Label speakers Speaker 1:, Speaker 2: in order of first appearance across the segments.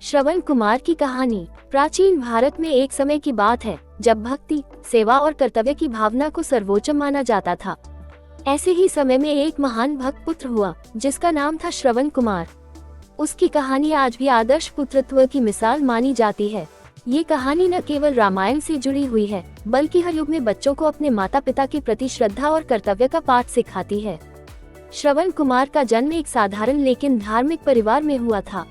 Speaker 1: श्रवण कुमार की कहानी। प्राचीन भारत में एक समय की बात है जब भक्ति, सेवा और कर्तव्य की भावना को सर्वोच्च माना जाता था। ऐसे ही समय में एक महान भक्त पुत्र हुआ जिसका नाम था श्रवण कुमार। उसकी कहानी आज भी आदर्श पुत्रत्व की मिसाल मानी जाती है। ये कहानी न केवल रामायण से जुड़ी हुई है बल्कि हर युग में बच्चों को अपने माता पिता के प्रति श्रद्धा और कर्तव्य का पाठ सिखाती है। श्रवण कुमार का जन्म एक साधारण लेकिन धार्मिक परिवार में हुआ था।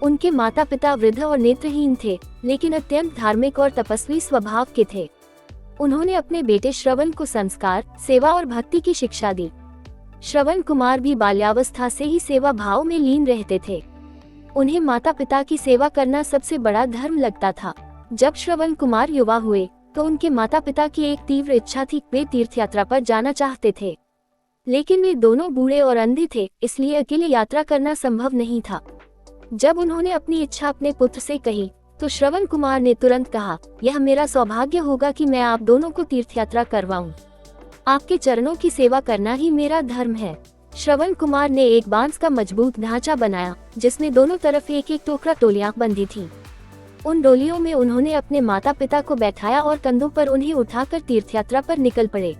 Speaker 1: उनके माता पिता वृद्ध और नेत्रहीन थे, लेकिन अत्यंत धार्मिक और तपस्वी स्वभाव के थे। उन्होंने अपने बेटे श्रवण को संस्कार, सेवा और भक्ति की शिक्षा दी। श्रवण कुमार भी बाल्यावस्था से ही सेवा भाव में लीन रहते थे। उन्हें माता पिता की सेवा करना सबसे बड़ा धर्म लगता था। जब श्रवण कुमार युवा हुए तो उनके माता पिता की एक तीव्र इच्छा थी, वे तीर्थ यात्रा पर जाना चाहते थे। लेकिन वे दोनों बूढ़े और अंधे थे, इसलिए अकेले यात्रा करना संभव नहीं था। जब उन्होंने अपनी इच्छा अपने पुत्र से कही तो श्रवण कुमार ने तुरंत कहा, यह मेरा सौभाग्य होगा कि मैं आप दोनों को तीर्थ यात्रा करवाऊं। आपके चरणों की सेवा करना ही मेरा धर्म है। श्रवण कुमार ने एक बांस का मजबूत ढांचा बनाया जिसमें दोनों तरफ एक एक टोकरा टोलियां बंधी थी। उन डोलियों में उन्होंने अपने माता पिता को बैठाया और कंधों पर उन्हें उठाकर तीर्थ यात्रा पर निकल पड़े।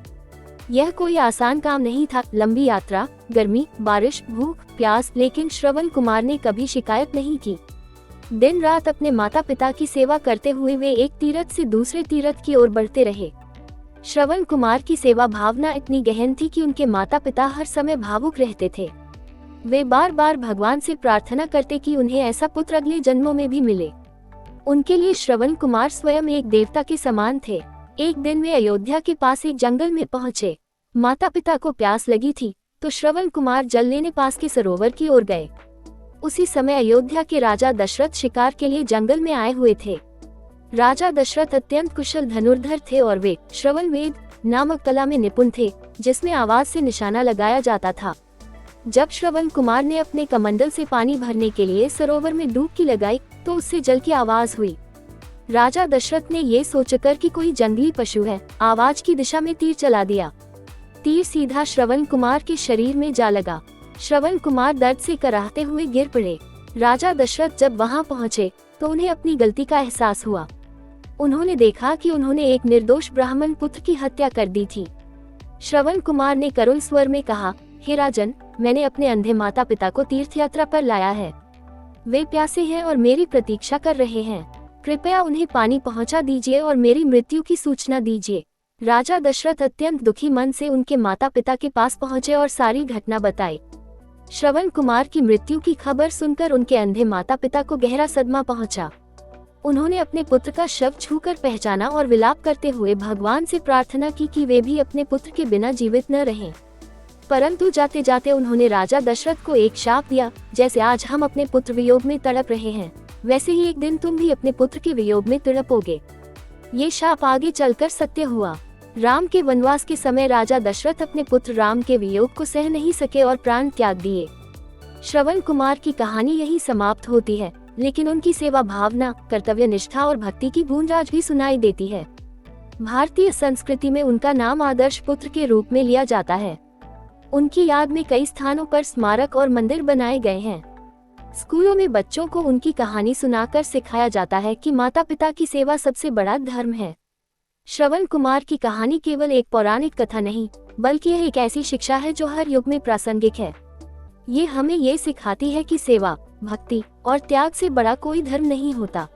Speaker 1: यह कोई आसान काम नहीं था। लंबी यात्रा, गर्मी, बारिश, भूख, प्यास, लेकिन श्रवण कुमार ने कभी शिकायत नहीं की। दिन रात अपने माता पिता की सेवा करते हुए वे एक तीर्थ से दूसरे तीर्थ की ओर बढ़ते रहे। श्रवण कुमार की सेवा भावना इतनी गहन थी कि उनके माता पिता हर समय भावुक रहते थे। वे बार बार भगवान से प्रार्थना करते कि उन्हें ऐसा पुत्र अगले जन्मों में भी मिले। उनके लिए श्रवण कुमार स्वयं एक देवता के समान थे। एक दिन वे अयोध्या के पास एक जंगल में पहुंचे। माता पिता को प्यास लगी थी तो श्रवण कुमार जल लेने पास के सरोवर की ओर गए। उसी समय अयोध्या के राजा दशरथ शिकार के लिए जंगल में आए हुए थे। राजा दशरथ अत्यंत कुशल धनुर्धर थे और वे श्रवण वेद नामक कला में निपुण थे, जिसमें आवाज से निशाना लगाया जाता था। जब श्रवण कुमार ने अपने कमंडल से पानी भरने के लिए सरोवर में डुबकी लगाई तो उससे जल की आवाज हुई। राजा दशरथ ने ये सोचकर कि कोई जंगली पशु है, आवाज की दिशा में तीर चला दिया। तीर सीधा श्रवण कुमार के शरीर में जा लगा। श्रवण कुमार दर्द से कराहते हुए गिर पड़े। राजा दशरथ जब वहां पहुंचे तो उन्हें अपनी गलती का एहसास हुआ। उन्होंने देखा कि उन्होंने एक निर्दोष ब्राह्मण पुत्र की हत्या कर दी थी। श्रवण कुमार ने करुण स्वर में कहा, हे राजन, मैंने अपने अंधे माता पिता को तीर्थ यात्रा पर लाया है। वे प्यासे हैं और मेरी प्रतीक्षा कर रहे हैं। कृपया उन्हें पानी पहुंचा दीजिए और मेरी मृत्यु की सूचना दीजिए। राजा दशरथ अत्यंत दुखी मन से उनके माता पिता के पास पहुंचे और सारी घटना बताई। श्रवण कुमार की मृत्यु की खबर सुनकर उनके अंधे माता पिता को गहरा सदमा पहुंचा। उन्होंने अपने पुत्र का शव छूकर पहचाना और विलाप करते हुए भगवान से प्रार्थना की कि वे भी अपने पुत्र के बिना जीवित न रहें। परंतु जाते जाते उन्होंने राजा दशरथ को एक शाप दिया, जैसे आज हम अपने पुत्र वियोग में तड़प रहे हैं, वैसे ही एक दिन तुम भी अपने पुत्र के वियोग में तड़पोगे। ये शाप आगे चलकर सत्य हुआ। राम के वनवास के समय राजा दशरथ अपने पुत्र राम के वियोग को सह नहीं सके और प्राण त्याग दिए। श्रवण कुमार की कहानी यही समाप्त होती है, लेकिन उनकी सेवा भावना, कर्तव्य निष्ठा और भक्ति की गूंज आज भी सुनाई देती है। भारतीय संस्कृति में उनका नाम आदर्श पुत्र के रूप में लिया जाता है। उनकी याद में कई स्थानों पर स्मारक और मंदिर बनाए गए हैं। स्कूलों में बच्चों को उनकी कहानी सुनाकर सिखाया जाता है कि माता पिता की सेवा सबसे बड़ा धर्म है। श्रवण कुमार की कहानी केवल एक पौराणिक कथा नहीं, बल्कि यह एक ऐसी शिक्षा है जो हर युग में प्रासंगिक है। ये हमें ये सिखाती है कि सेवा, भक्ति और त्याग से बड़ा कोई धर्म नहीं होता।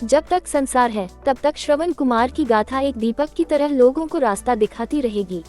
Speaker 1: जब तक संसार है तब तक श्रवण कुमार की गाथा एक दीपक की तरह लोगों को रास्ता दिखाती रहेगी।